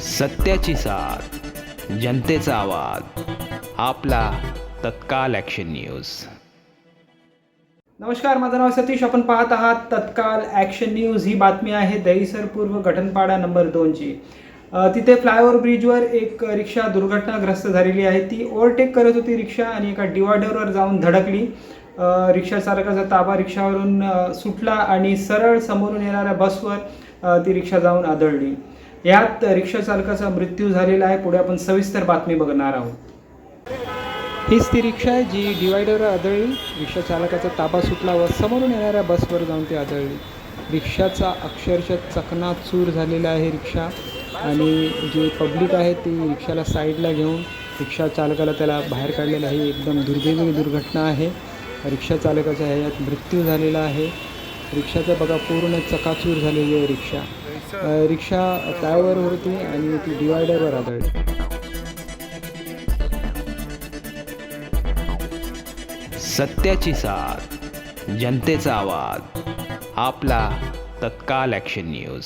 सत्याची साथ, जनतेचा आवाज, आपला तत्काल ॲक्शन न्यूज. नमस्कार, माझं नाव सतीश. आपण पाहत आहात तत्काल ॲक्शन न्यूज. ही बातमी आहे दहिसर पूर्व गठनपाडा नंबर 2ची. तिथे फ्लायओव्हर ब्रिजवर एक रिक्षा दुर्घटनाग्रस्त झालेली आहे. ती ओव्हरटेक करत होती रिक्षा आणि एका डिवायडरवर जाऊन धडकली. रिक्षा चालकाचा ताबा रिक्षावरून सुटला आणि सरळ समोरून येणाऱ्या बसवर ती रिक्षा जाऊन आदळली. यात रिक्षा चालकाचा मृत्यू झालेला आहे. पुढे आपण सविस्तर बातमी बघणार आहोत. हीच ती रिक्षा आहे जी डिवायडरवर आदळली. रिक्षा चालकाचा ताबा सुटला व समोरून येणाऱ्या बसवर जाऊन ती आदळली. रिक्षाचा अक्षरशः चकनाचूर झालेला आहे रिक्षा, आणि जे पब्लिक आहे ती रिक्षाला साईडला घेऊन रिक्षा चालकाला त्याला बाहेर काढलेलं आहे. एकदम दुर्दैवी दुर्घटना आहे. रिक्षा चालकाचा ह्याच्यात मृत्यू झालेला आहे. रिक्षाचं बघा पूर्ण चकाचूर झालेली आहे रिक्षा. रिक्षा फ्लायओव्हर होती आणि ती डिवायडरवर आदळली. सत्याची साथ, जनतेचा आवाज, आपला तत्काल ॲक्शन न्यूज.